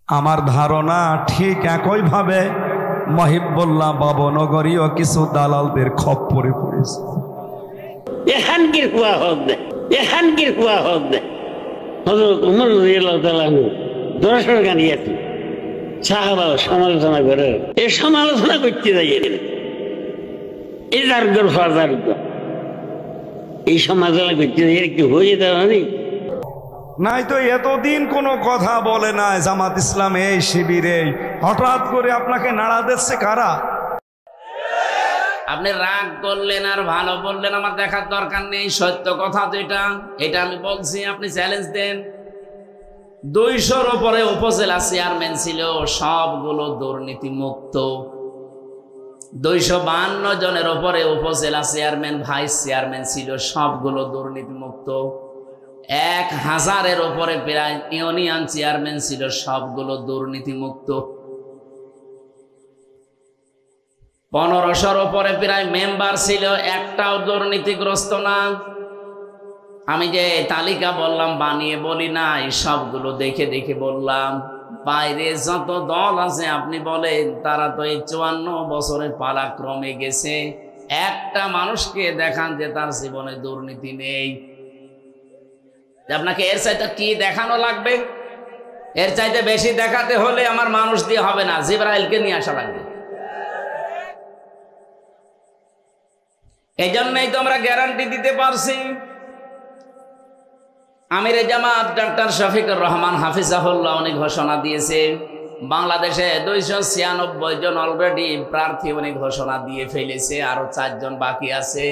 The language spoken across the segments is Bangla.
আমার ধারণা ঠিক একইভাবে মহিবুল্লাহ বাবনগরীও কিছু দালালদের খপ্পরে পড়েছে। এখানকার হুয়া হোক না, এখানকার হুয়া হোক না। হযরত ওমর রাদিয়াল্লাহু তাআলা দর্শন গানিয়েছে, সাহাবা সমালোচনা করে, এই সমালোচনা করতে যাই এই দারুদ্র ফাদারুদ্র এই সমালোচনা করতে যাই কি হয়ে যাওয়া নেই। নাই তো এতদিন কোনো কথা বলে নাই জামাত ইসলাম এই শিবিরে, হঠাৎ করে আপনাকে নাড়া দিচ্ছে কারা? আপনি রাগ করলেন আর ভালো বললেন আমার দেখার দরকার নেই, সত্য কথা যেটা এটা আমি বলছি, আপনি চ্যালেঞ্জ দেন। 200-র উপরে উপজেলা চেয়ারম্যান ছিল, সবগুলো দুর্নীতি মুক্ত। 252 জনের উপরে উপজেলা চেয়ারম্যান ভাইস চেয়ারম্যান ছিল, সবগুলো দুর্নীতি মুক্ত। 1000-এর উপরে প্রায় ইউনিয়ন চেয়ারম্যান ছিল, সবগুলো দুর্নীতি মুক্ত। 1500-র উপরে প্রায় মেম্বার ছিল, একটাও দুর্নীতিগ্রস্ত না। আমি যে তালিকা বললাম বানিয়ে বলি না, সবগুলো দেখে দেখে বললাম। বাইরে যত দল আছে আপনি বলেন, তারা তো এই 54 বছরের পালাক্রমে গেছে, একটা মানুষকে দেখান যে তার জীবনে দুর্নীতি নেই। আপনাকে এর চাইতে কি দেখানো লাগবে? এর চাইতে বেশি দেখাতে হলে আমার মানুষ দিয়ে হবে না, জিবরাইলকে নিয়ে আসা লাগবে। এই জন্যই তো আমরা গ্যারান্টি দিতে পারছি। আমিরে জামাত ডক্টর শফিকুর রহমান হাফিজাহুল্লাহ উনি ঘোষণা দিয়েছে, বাংলাদেশে 296 জন অলরেডি প্রার্থী উনি ঘোষণা দিয়ে ফেলেছে, আরো 4 জন বাকি আছে।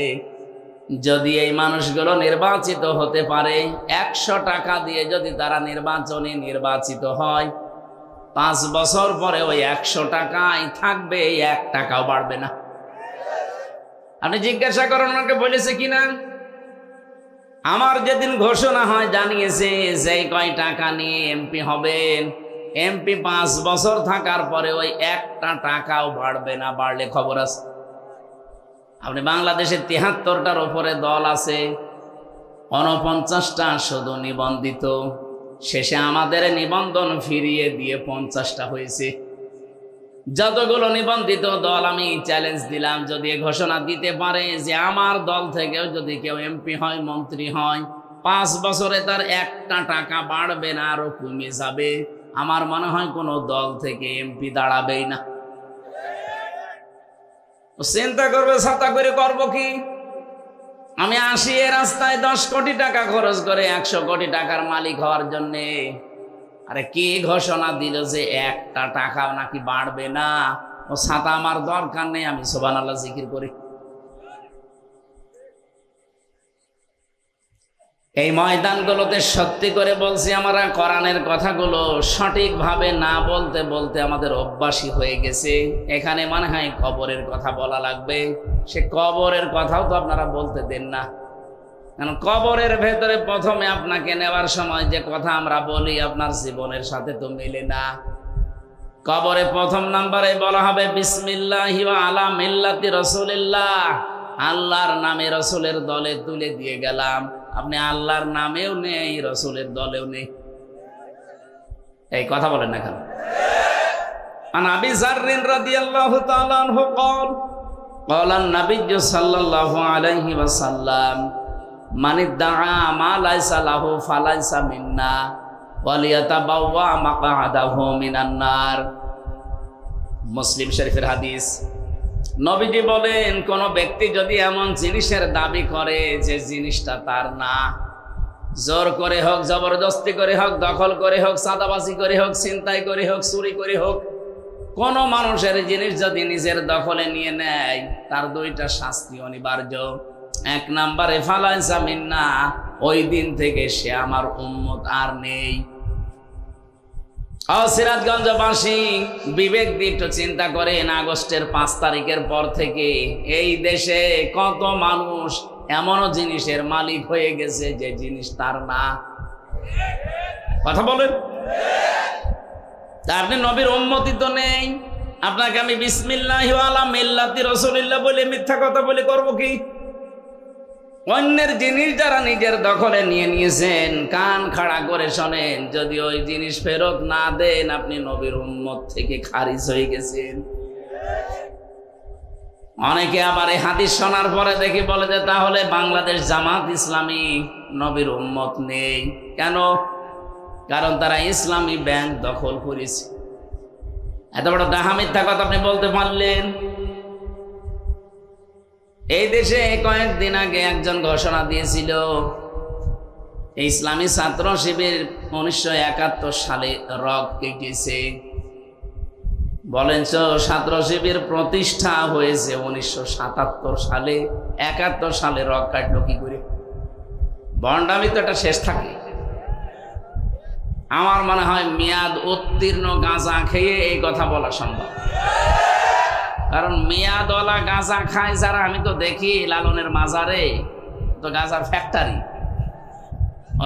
যদি এই মানুষগুলো নির্বাচিত হতে পারে, 100 টাকা দিয়ে যদি তারা নির্বাচনে নির্বাচিত হয়, 5 বছর পরে ওই 100 টাকাই থাকবে, 1 টাকাও বাড়বে না। আপনি জিজ্ঞাসা করেন ওনাকে বলেছে কিনা? আমার যেদিন ঘোষণা হয় জানিয়েছে যে কয় টাকা নিয়ে এমপি হবেন, এমপি 5 বছর থাকার পরে ওই 1টা টাকাও বাড়বে না, বাড়লে খবর আছে। আপনি বাংলাদেশে 73টার উপরে দল আছে, 49টা শুধু নিবন্ধিত। শেষে আমাদের নিবন্ধন ফিরিয়ে দিয়ে 50টা হয়েছে। যতগুলো নিবন্ধিত দল আমি চ্যালেঞ্জ দিলাম, যদি ঘোষণা দিতে পারে যে আমার দল থেকেও যদি কেউ এমপি হয়, মন্ত্রী হয়, 5 বছরে তার 1টা টাকা বাড়বে না, আরো কমে যাবে, আমার মনে হয় কোনো দল থেকে এমপি দাঁড়াবেই না। চিন্তা করবে ছাতা করে করবো কি? আমি আসি এ রাস্তায় 10 কোটি টাকা খরচ করে 100 কোটি টাকার মালিক হওয়ার জন্যে। আরে কে ঘোষণা দিল যে 1টা টাকাও নাকি বাড়বে না? ও ছাতা আমার দরকার নেই, আমি সুবহানাল্লাহ জিকির করি। এই ময়দানগুলোতে সত্যি করে বলছি, আমরা কোরআনের কথাগুলো সঠিকভাবে না বলতে বলতে আমাদের অভ্যাসী হয়ে গেছে। এখানে মনে হয় কবরের কথা বলা লাগবে, সে কবরের কথাও তো আপনারা বলতে দেন না। কারণ কবরের ভেতরে প্রথমে আপনাকে নেওয়ার সময় যে কথা আমরা বলি আপনার জীবনের সাথে তো মেলে না। কবরে প্রথম নম্বরে বলা হবে বিসমিল্লাহি ওয়া আলা মিল্লাতি রাসূলিল্লাহ, আল্লাহর নামে রাসূলের দলে তুলে দিয়ে গেলাম। আপনি আল্লাহর নামেও নেই, রাসূলের দলেও নেই, এই কথা বলেন না কেন? আন আবি যাররিন রাদিয়াল্লাহু তাআলা আনহু قال قال النبي صلى الله عليه وسلم من ادعى ما ليس له فليس منا وليتبوأ مقعده من النار। মুসলিম শরীফের হাদিস। নবীজি বলেন, কোন ব্যক্তি যদি এমন জিনিসের দাবি করে যে জিনিসটা তার না, জোর করে হোক, জবরদস্তি করে হোক, দখল করে হোক, চাঁদাবাজি করে হোক, ছিনতাই করে হোক, চুরি করে হোক, কোন মানুষের জিনিস যদি নিজের দখলে নিয়ে নেয়, তার 2টা শাস্তি অনিবার্য। 1 নম্বরে ফালাইসা মিন্না, ওই দিন থেকে সে আমার উম্মত আর নেই। সিরাজগঞ্জবাসী বিবেক দিয়ে একটু চিন্তা করেন, আগস্টের 5 তারিখের পর থেকে এই দেশে কত মানুষ এমনও জিনিসের মালিক হয়ে গেছে যে জিনিস তার না। কথা বলেন। তা আপনি নবীর উম্মতি তো নেই, আপনাকে আমি বিসমিল্লাহি ওয়া আলা মিল্লাতি রাসূলিল্লাহ বলে মিথ্যা কথা বলে করব কি? অন্যের জিনিস যারা নিজের দখলে নিয়ে নিয়েছেন, কান খাড়া করে শোনেন, যদি ওই জিনিস ফেরত না দেন আপনি নবীর উম্মত থেকে খারিজ হয়ে গেছেন। অনেকে আবার এই হাদিস শোনার পরে দেখি বলে যে তাহলে বাংলাদেশ জামাত ইসলামী নবীর উম্মত নেই কেন? কারণ তারা ইসলামী ব্যাংক দখল করেছে। এত বড় ডাহা মিথ্যা কথা আপনি বলতে পারলেন? এই দেশে কয়েকদিন আগে একজন ঘোষণা দিয়েছিল ইসলামী ছাত্র শিবির 1971 সালে রগ কেটেছে। বলেন ছাত্র শিবির প্রতিষ্ঠা হয়েছে 1977 সালে, 71 সালে রগ কাটলো কি করে? ভণ্ডামি তো একটা শেষ থাকে। আমার মনে হয় মেয়াদ উত্তীর্ণ গাঁজা খেয়ে এই কথা বলা সম্ভব। কারণ মেয়াদওয়ালা গাঁজা খায় যারা, আমি তো দেখি লালনের মাজারে তো গাঁজার ফ্যাক্টরি,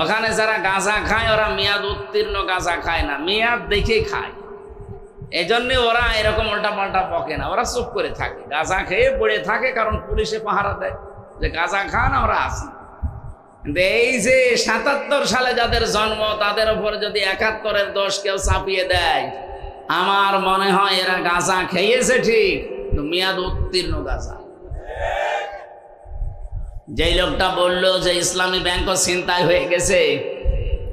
ওখানে যারা গাঁজা খায় ওরা মেয়াদ উত্তীর্ণ গাঁজা খায় না, মেয়াদ দেখেই খায়। এই জন্যে ওরা এরকম উল্টা পাল্টা বকে না, ওরা চুপ করে থাকে, গাঁজা খেয়ে পড়ে থাকে, কারণ পুলিশে পাহারা দেয় যে গাঁজা খান আমরা আসি। কিন্তু এই যে 77 সালে যাদের জন্ম তাদের উপর যদি 71-এর দোষ কেউ চাপিয়ে দেয়, আমার মনে হয় এরা গাঁজা খেয়েছে ঠিক, মেয়াদ উত্তীর্ণ গাঁজা। যেই লোকটা বললো যে ইসলামী ব্যাংকও ছিনতাই হয়ে গেছে,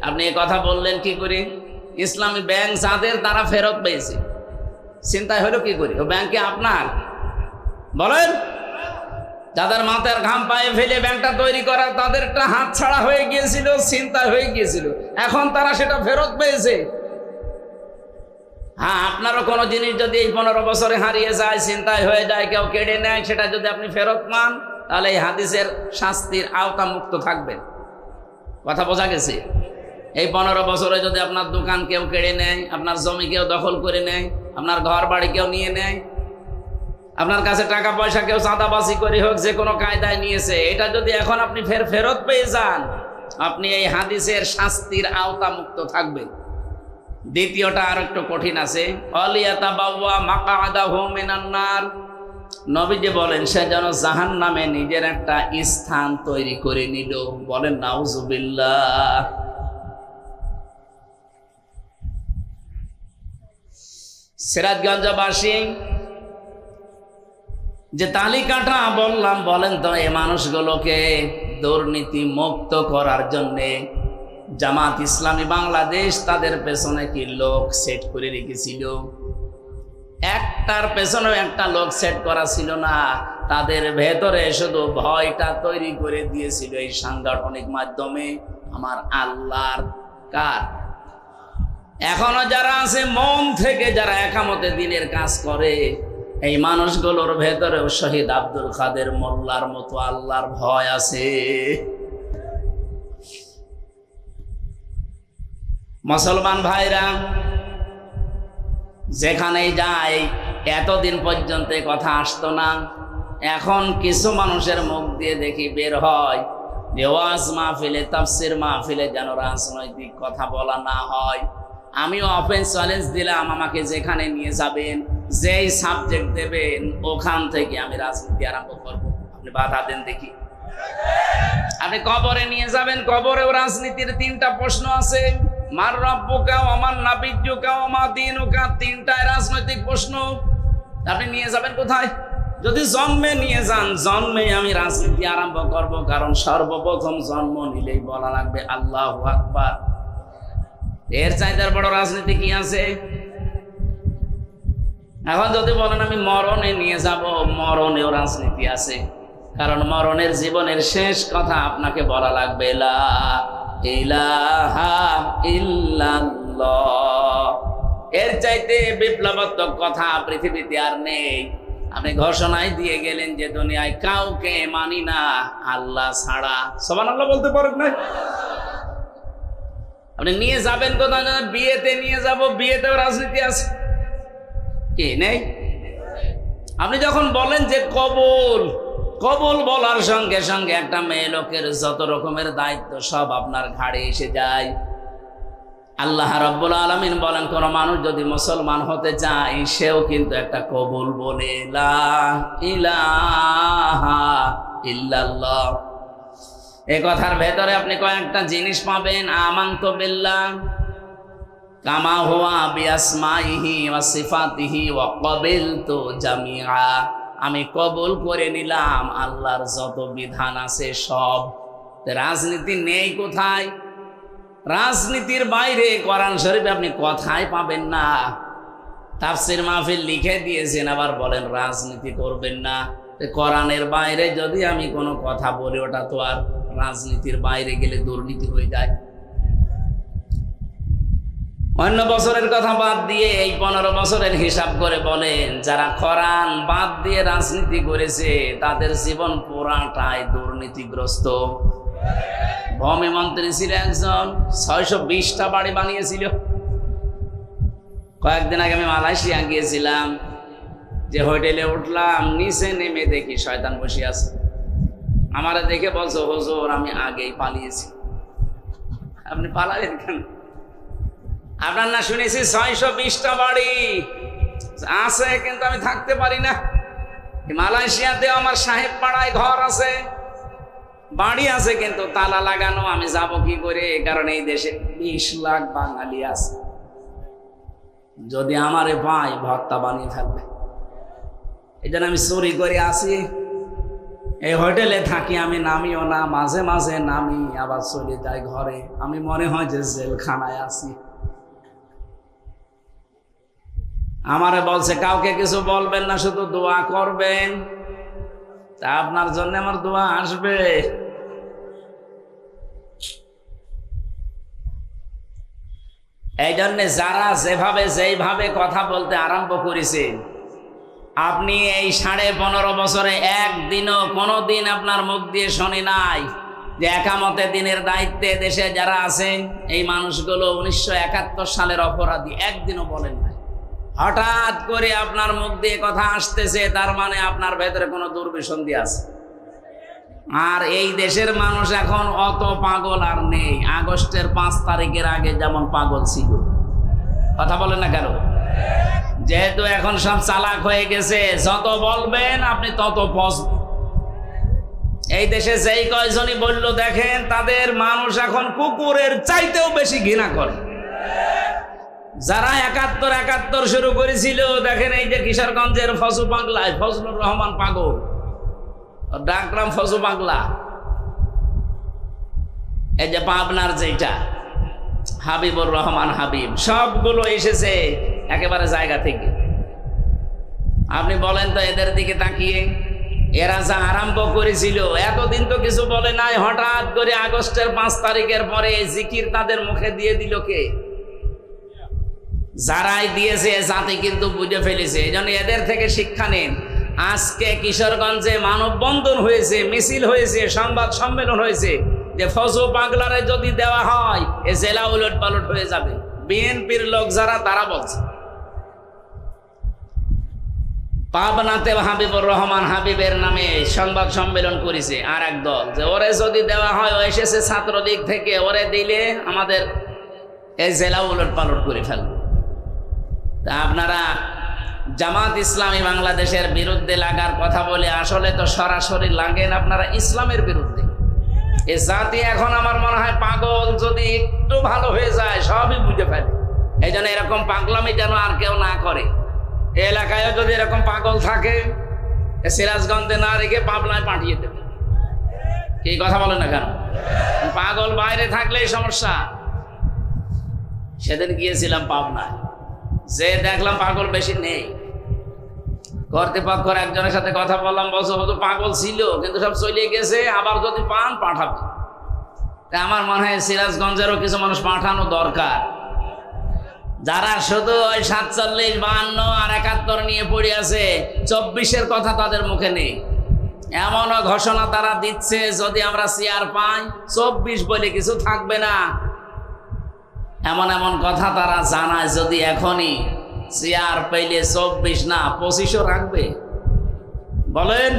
আপনি এ কথা বললেন কি করে? ইসলামী ব্যাংক যাদের তারা ফেরত পেয়েছে, ছিনতাই হলো কি করে? ও ব্যাংকে আপনার বলেন, যাদের মাথার ঘাম পায়ে ফেলে ব্যাংকটা তৈরি করা তাদেরটা হাত ছাড়া হয়ে গিয়েছিল, ছিনতাই হয়ে গিয়েছিল, এখন তারা সেটা ফেরত পেয়েছে। হ্যাঁ, আপনারও কোনো জিনিস যদি এই 15 বছরে হারিয়ে যায়, ছিনতাই হয়ে যায়, কেউ কেড়ে নেয়, সেটা যদি আপনি ফেরত পান তাহলে এই হাদিসের শাস্তির আওতা মুক্ত থাকবেন। কথা বোঝা গেছে? এই 15 বছরে যদি আপনার দোকান কেউ কেড়ে নেয়, আপনার জমি কেউ দখল করে নেয়, আপনার ঘর বাড়ি কেউ নিয়ে নেয়, আপনার কাছে টাকা পয়সা কেউ চাঁদাবাজি করে হোক যে কোনো কায়দায় নিয়েছে, এটা যদি এখন আপনি ফেরত পেয়ে যান, আপনি এই হাদিসের শাস্তির আওতা মুক্ত থাকবেন। দ্বিতীয়টা আর একটু কঠিন আছে, অলিয়াতাবাওয়া মাকআদাহু মিনান নার। নবীজি বলেন সে যেন জাহান্নামে নিজের একটা স্থান তৈরি করে নিল। বলেন নাউজুবিল্লাহ। সিরাজগঞ্জবাসী যে তালিকাটা বললাম, বলেন তো এই মানুষগুলোকে দুর্নীতি মুক্ত করার জন্যে জামাত ইসলামী বাংলাদেশ তাদের পেছনে কি লোক সেট করে রেখেছিল? একটার পেছনে একটা লোক সেট করা ছিল না, তাদের ভেতরে শুধু ভয়টা তৈরি করে দিয়েছিল এই সাংগঠনিক মাধ্যমে। আমার আল্লাহর কার? এখনো যারা আছে মন থেকে যারা একামতে দিনের কাজ করে, এই মানুষগুলোর ভেতরেও শহীদ আব্দুল কাদের মোল্লার মতো আল্লাহর ভয় আছে। মুসলমান ভাইরা, যেখানেই যায় এতদিন পর্যন্ত কথা আসতো না, এখন কিছু মানুষের মুখ দিয়ে দেখি বের হয় যে ওয়াজ মাহফিলে, তাফসির মাহফিলে যেন রাজনৈতিক কথা বলা না হয়। আমিও ওপেন চ্যালেঞ্জ দিলাম, আমাকে যেখানে নিয়ে যাবেন, যেই সাবজেক্ট দেবেন, ওখান থেকে আমি রাজনীতি আরম্ভ করব। আপনি বাধা দেন দেখি। আপনি কবরে নিয়ে যাবেন, কবরেও রাজনীতির 3টা প্রশ্ন আছে, মার রব্বুকা ওয়া মান নাবিয়্যুকা ওয়া মা দীনুকা, 3টায় রাজনৈতিক প্রশ্ন। আপনি নিয়ে যাবেন কোথায়? যদি জন্মে নিয়ে যান, জন্মে আমি রাজনীতি আরম্ভ করব, কারণ সর্বপ্রথম জন্ম নিলেই বলা লাগবে আল্লাহু আকবার। এর চাইতে বড় রাজনীতি কি আছে? এখন যদি বলেন আমি মরণে নিয়ে যাব, মরণেও রাজনীতি আছে, কারণ মরণের জীবনের শেষ কথা আপনাকে বলা লাগবে লা ইলাহা ইল্লাল্লাহ। এর চাইতে বিপ্লবাত্মক কথা পৃথিবীতে আর নেই। আপনি ঘোষণায় দিয়ে গেলেন যে দুনিয়ায় কাউকে মানি না আল্লাহ ছাড়া। সুবহানাল্লাহ বলতে পারেন না? আপনি নিয়ে যাবেন কোথায়? বিয়েতে নিয়ে যাব, বিয়েতেও রাজনীতি আছে কি নেই? আপনি যখন বলেন যে কবুল, কবুল বলার সঙ্গে সঙ্গে একটা মেয়ে লোকের যত রকমের দায়িত্ব সব আপনার ঘাড়ে এসে যায়। আল্লাহ রাব্বুল আলামিন বলেন কোন মানুষ যদি মুসলমান হতে চায়, সেও কিন্তু একটা কবুল বলে লা ইলাহা ইল্লাল্লাহ। এই কথার ভেতরে আপনি কয়েকটা জিনিস পাবেন। আমানতু বিল্লাহ কামা হুয়া বিআসমাইহি ওয়া সিফাতিহি ওয়া ক্বাবিলতু জামিআ। আমি কবুল করে নিলাম আল্লাহর যত বিধান আছে সব। রাজনীতি নেই কোথায়? রাজনীতির বাইরে কোরআন শরীফে আপনি কথাই পাবেন না। তাফসীর মাহফিল লিখে দিয়েছেন, আবার বলেন রাজনীতি করবেন না। কোরআনের বাইরে যদি আমি কোনো কথা বলি, ওটা তো আর রাজনীতির বাইরে গেলে দুর্নীতি হয়ে যায়। অন্য বছরের কথা বাদ দিয়ে এই 15 বছরের হিসাব করে বলেন, যারা কোরআন বাদ দিয়ে রাজনীতি করেছে তাদের জীবন পুরাটাই দুর্নীতিগ্রস্ত। ভূমি মন্ত্রী ছিল একজন, 620টা বাড়ি বানিয়েছিল। কয়েকদিন আগে আমি মালয়েশিয়া গিয়েছিলাম, যে হোটেলে উঠলাম, নিচে নেমে দেখি শয়তান বসে আছে। আমারে দেখে বলছো, হুজুর আমি আগেই পালিয়েছি। আপনি পালালেন কেন? আপনার না শুনেছি 620টা বাড়ি আছে, কিন্তু আমি থাকতে পারি না। মালয়েশিয়াতেও আমার সাহেব পাড়ায় ঘর আছে, বাড়ি আছে, কিন্তু তালা লাগানো। আমি যাব কি করে? কারণ এই দেশে 20 লাখ বাঙালি আছে। যদি আমারে পাই ভর্তা বানিয়ে ফেলবে। এই জন্য আমি চুরি করে আসি। এই হোটেলে থাকি, আমি নামিও না, মাঝে মাঝে নামি আবার চলে যাই ঘরে। আমি মনে হয় যে জেলখানায় আছি। আমারে বলছে কাউকে কিছু বলবেন না, শুধু দোয়া করবেন। তা আপনার জন্য আমার দোয়া আসবে। এই জন্যে যারা যেভাবে কথা বলতে আরম্ভ করেছেন, আপনি এই 15.5 বছরে একদিনও কোনোদিন আপনার মুখ দিয়ে শুনি নাই যে একামতে দিনের দায়িত্বে দেশে যারা আছেন এই মানুষগুলো 1971 সালের অপরাধী, একদিনও বলেন নাই। হঠাৎ করে আপনার মুখ দিয়ে কথা আসতেছে, তার মানে আপনার ভেতরে কোনো দুর্বিসন্ধি আছে। আর এই দেশের মানুষ এখন অত পাগল আর নেই। আগস্টের 5 তারিখের আগে যেমন পাগল ছিল। কথা বলেন না কেন? যেহেতু এখন সব চালাক হয়ে গেছে, যত বলবেন আপনি তত পচবেন। এই দেশে যেই কয়জনই বলল দেখেন, তাদের মানুষ এখন কুকুরের চাইতেও বেশি ঘৃণা করে। যারা 71 শুরু করেছিল, দেখেন এই যে কিশোরগঞ্জের ফজু পাগলায়, ফজলুর রহমান পাগল, ডাকরাম ফজু পাগলা। এই যে পাবনার যেটা হাবিবুর রহমান হাবিব, সবগুলো এসেছে একেবারে জায়গা থেকে। আপনি বলেন তো এদের দিকে তাকিয়ে, এরা যা আরম্ভ করেছিল এতদিন তো কিছু বলে নাই। হঠাৎ করে আগস্টের 5 তারিখের পরে জিকির তাদের মুখে দিয়ে দিল কে? যারাই দিয়েছে জাতি কিন্তু বুঝে ফেলেছে। এই জন্য এদের থেকে শিক্ষা নেন। আজকে কিশোরগঞ্জে মানববন্ধন হয়েছে, মিছিল হয়েছে, সংবাদ সম্মেলন হয়েছে, যে ফজু পাগলারে যদি দেওয়া হয় এ জেলা উলট পালট হয়ে যাবে। বিএনপির লোক যারা, তারা বলছে। পাবনাতে হাবিবুর রহমান হাবিবের নামে সংবাদ সম্মেলন করেছে আর এক দল, যে ওরে যদি দেওয়া হয়, ও এসেছে ছাত্রলীগ থেকে, ওরে দিলে আমাদের এই জেলা উলট পালট করে ফেলবে। তা আপনারা জামাত ইসলামী বাংলাদেশের বিরুদ্ধে লাগার কথা বলে আসলে তো সরাসরি লাগেন আপনারা ইসলামের বিরুদ্ধে। এ জাতি এখন আমার মনে হয় পাগল, যদি একটু ভালো হয়ে যায় সবই বুঝে ফেলে। এই জন্য এরকম পাগলামি যেন আর কেউ না করে। এই এলাকায়ও যদি এরকম পাগল থাকে, সিরাজগঞ্জে না রেখে পাবনায় পাঠিয়ে দেবে। কি কথা বলে না কেন? পাগল বাইরে থাকলেই সমস্যা। সেদিন গিয়েছিলাম পাবনায়, যে দেখলাম পাগল বেশি নেই। কর্তৃপক্ষের একজনের সাথে কথা বললাম, বলছো হয়তো পাগল ছিল কিন্তু সব চলে গেছে, আবার যদি পান পাঠাবে। আমার মনে হয় সিরাজগঞ্জেরও কিছু মানুষ পাঠানো দরকার, যারা শুধু ওই 47, 52 আর 71 নিয়ে পড়ে আছে। 24-এর কথা তাদের মুখে নেই। এমনও ঘোষণা তারা দিচ্ছে, যদি আমরা চেয়ার পাই 24 বলে কিছু থাকবে না। এমন এমন কথা তারা জানায়, যদি এখনই চেয়ার পেলে 24 না 25ও রাখবে। বলেন,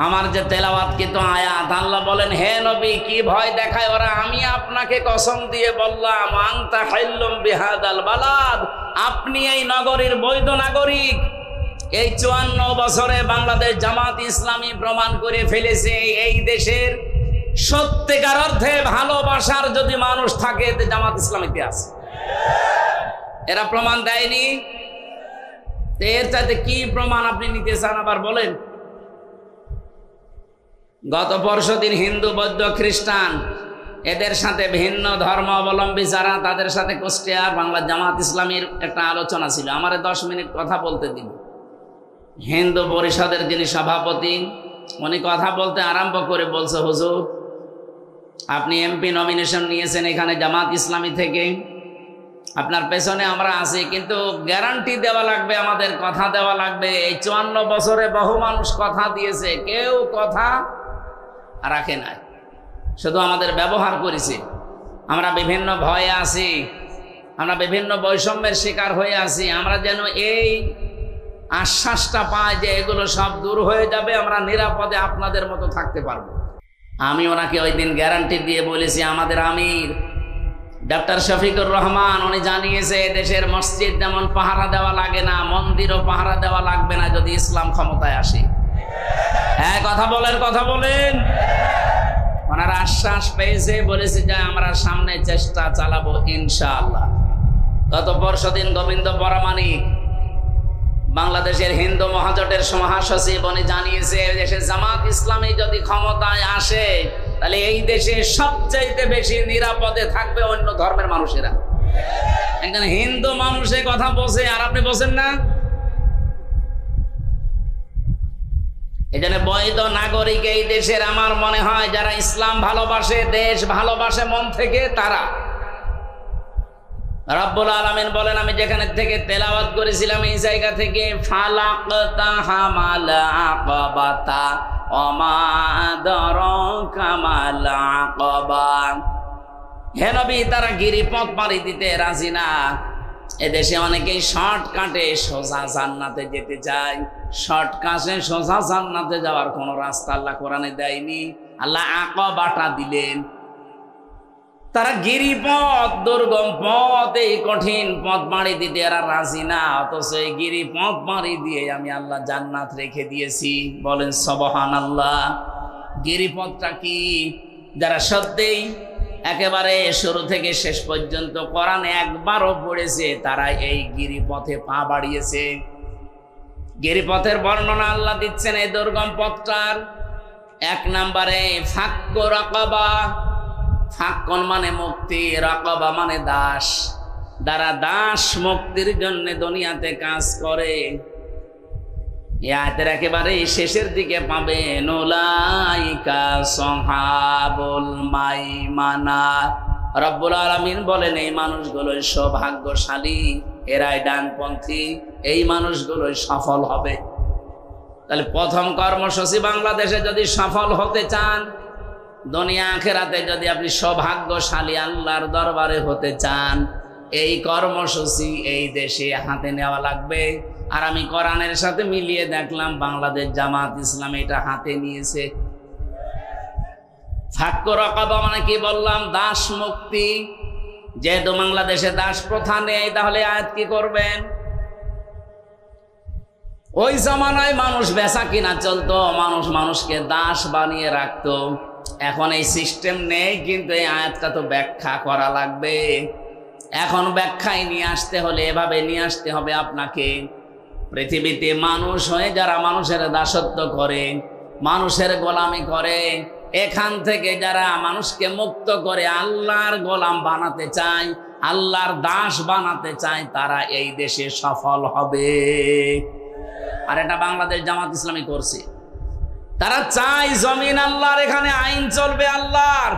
আমার যে তেলাওয়াত কিন্তু আয়াত, আল্লাহ বলেন, হে নবী কি ভয় দেখায় ওরা? আমি আপনাকে কসম দিয়ে বললাম, আনতা হাইল্লুম বিহাদাল বালাদ, আপনি এই নগরীর বৈধ নাগরিক। এই 54 বছরে বাংলাদেশ জামাত ইসলামী প্রমাণ করে ফেলেছে এই দেশের সত্যিকার অর্থে ভালোবাসার যদি মানুষ থাকে তো জামাত ইসলামীতে আছে। এরা প্রমাণ দেয়নি, এর চাইতে কি প্রমাণ আপনি নিতে চান আবার বলেন? গত পরশুদিন হিন্দু, বৌদ্ধ, খ্রিস্টান এদের সাথে ভিন্ন ধর্ম অবলম্বী যারা, তাদের সাথে কুষ্টিয়ার বাংলা জামাত ইসলামীর একটা আলোচনা ছিল। আমার 10 মিনিট কথা বলতে দিন। হিন্দু পরিষদের যিনি সভাপতি, উনি কথা বলতে আরম্ভ করে বলছে, হুজুর আপনি এমপি নমিনেশন নিয়েছেন এখানে জামাত ইসলামী থেকে, আপনার পেছনে আমরা আছি, কিন্তু গ্যারান্টি দেওয়া লাগবে, আমাদের কথা দেওয়া লাগবে। এই 54 বছরে বহু মানুষ কথা দিয়েছে, কেউ কথা রাখে নাই, শুধু আমাদের ব্যবহার করেছে। আমরা বিভিন্ন ভয়ে আছি, আমরা বিভিন্ন বৈষম্যের শিকার হয়ে আছি। আমরা যেন এই আশ্বাসটা পাই যে এগুলো সব দূর হয়ে যাবে, আমরা নিরাপদে আপনাদের মতো থাকতে পারবো। আমি ওনাকে ওই দিন গ্যারান্টি দিয়ে বলেছি, আমাদের আমির ডক্টর শফিকুর রহমান উনি জানিয়েছে দেশের মসজিদ যেমন পাহারা দেওয়া লাগে না, মন্দিরও পাহারা দেওয়া লাগবে না যদি ইসলাম ক্ষমতায় আসে। হ্যাঁ, কথা বলেন, কথা বলেন। ওনারা আশ্বাস পেয়েছে, বলেছে যে আমরা সামনে চেষ্টা চালাবো ইনশাআল্লাহ। গত পরশুদিন গোবিন্দ পরামানিক বাংলাদেশের হিন্দু মহাজোটের মহাসচিব উনি জানিয়েছে দেশে জামাত ইসলামী যদি ক্ষমতায় আসে তাহলে এই দেশে সবচাইতে বেশি নিরাপদে থাকবে অন্য ধর্মের মানুষেরা। এখানে হিন্দু মানুষের কথা বলছে আর আপনি বলছেন না। এই জন্য বৈধ নাগরিক এই দেশের আমার মনে হয় যারা ইসলাম ভালোবাসে, দেশ ভালোবাসে মন থেকে, তারা। রব্বুল আলামিন বলেন, আমি যেখানে থেকে তেলাওয়াত করেছিলাম এই জায়গা থেকে, ফালাকতা হামাল আকাবাতা ওমা আদরাকা মাল আকাবা। হে নবী, তারা গিরিপথ পাড়ি দিতে রাজি না। এদেশে অনেকেই শর্টকাটে সোজা জান্নাতে যেতে চায়। শর্টকাটে সোজা জান্নাতে যাওয়ার কোন রাস্তা আল্লাহ কোরআনে দেয়নি, আল্লাহ আকাবাটা দিলেন। তারা গিরিপথ, দুর্গম পথ, এই কঠিন পথ পাড়ি দিতে এরা রাজি না, অথচ এই গিরিপথ পাড়ি দিয়ে আমি আল্লাহ জান্নাত রেখে দিয়েছি। বলেন সুবহানাল্লাহ। গিরিপথটা কি? যারা সত্যিই একেবারে শুরু থেকে শেষ পর্যন্ত কোরআনে একবারও পড়েছে তারা এই গিরিপথে পা বাড়িয়েছে। গিরিপথের বর্ণনা আল্লাহ দিচ্ছেন এই দুর্গম পথটার। 1 নম্বরে ফাক্কু রাকাবা। ফাক্কন মানে মুক্তি, রাকাবা মানে দাস। যারা দাস মুক্তির জন্য দুনিয়াতে কাজ করে, আয়াতের একেবারে শেষের দিকে পাবেন উলাইকা সাহাবুল মাইমানা। রব্বুল আলামিন বলেন এই মানুষগুলোই সৌভাগ্যশালী, এরাই ডানপন্থী, এই মানুষগুলোই সফল হবে। তাহলে প্রথম কর্মসূচি, বাংলাদেশে যদি সফল হতে চান, দুনিয়া আখিরাতে যদি আপনি সৌভাগ্যশালী আল্লাহর দরবারে হতে চান, এই কর্মসূচি এই দেশে হাতে নেওয়া লাগবে। আর আমি কোরআনের সাথে মিলিয়ে দেখলাম বাংলাদেশ জামাত ইসলামী এটা হাতে নিয়েছে। ফাক্কু রাকাবা মানে কি বললাম? দাস মুক্তি। যেহেতু বাংলাদেশে দাস প্রথা নেই, তাহলে আয়াত কি করবেন? ওই জামানায় মানুষ বেচা কিনা চলতো, মানুষ মানুষকে দাস বানিয়ে রাখতো। এখন এই সিস্টেম নেই, কিন্তু এই আয়াতটা তো ব্যাখ্যা করা লাগবে। এখন ব্যাখ্যায় নিয়ে আসতে হলে এভাবে নিয়ে আসতে হবে আপনাকে। পৃথিবীতে মানুষ হয়ে যারা মানুষের দাসত্ব করে, মানুষের গোলামি করে, এখান থেকে যারা মানুষকে মুক্ত করে আল্লাহর গোলাম বানাতে চায়, আল্লাহর দাস বানাতে চায়, তারা এই দেশে সফল হবে। আর এটা বাংলাদেশ জামাত ইসলামী করছে। তারা চায় জমিন আল্লাহর, এখানে আইন চলবে আল্লাহর।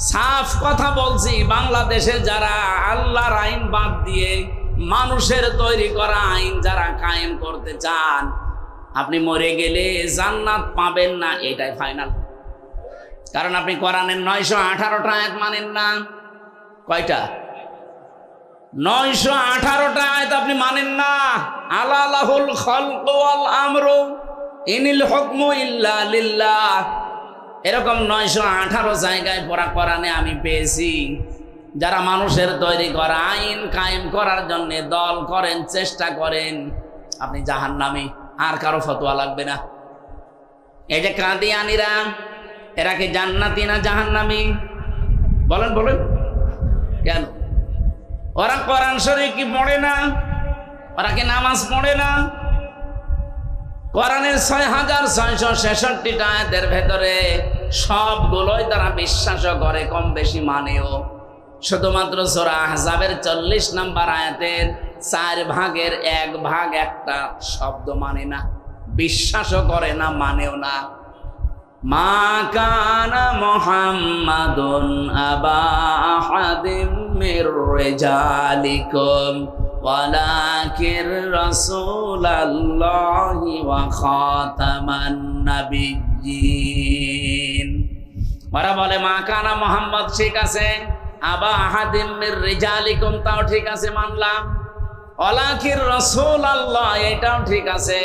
সাফ কথা বলছি, বাংলাদেশে যারা আল্লাহর আইন বাদ দিয়ে মানুষের তৈরি করা আইন যারা কায়েম করতে চান, আপনি মরে গেলে জান্নাত পাবেন না, এটাই ফাইনাল। কারণ আপনি কোরআনের 918টা আয়াত মানেন না। কয়টা? 918টা আয়াত আপনি মানেন না। আলা লাহুল খালকু ওয়াল আমরু ইনিল হুকমু ইল্লা লিল্লাহ। এরকম 918 জায়গায় পড়া কোরআনে আমি পেয়েছি। যারা মানুষের তৈরি করা আইন কায়েম করার জন্য দল করেন, চেষ্টা করেন, আপনি জাহান্নামী, আর কারো ফতোয়া লাগবে না। এই যে কাদিয়ানীরা, এরা কি জান্নাতি না জাহান্নামী? বলেন বলেন, কেন? ওরা কোরআন শরীফ কি পড়ে না? ওরা কি নামাজ পড়ে না? কোরআনের ৬৬৬৬টা আয়াতের ভেতরে সবগুলোই তারা বিশ্বাস করে, কম বেশি মানেও। শুধুমাত্র সূরা আহজাবের ৪০ নম্বর আয়াতের ৪ ভাগের ১ ভাগ একটা শব্দ মানে না, বিশ্বাসও করে না, মানেও না। মা কানা মুহাম্মাদুন আবা আহাদিম মির রিজালিকুম ওয়ালাকিন রাসূলুল্লাহি ওয়া খাতামান নাবিয়্যিন। ওরা বলে মা কানা মুহাম্মদ ঠিক আছে, আবা আহাদিম মির রিজালিকুম তাও ঠিক আছে, মানলাম। ওয়ালাকিন রাসূলুল্লাহ এটাও ঠিক আছে,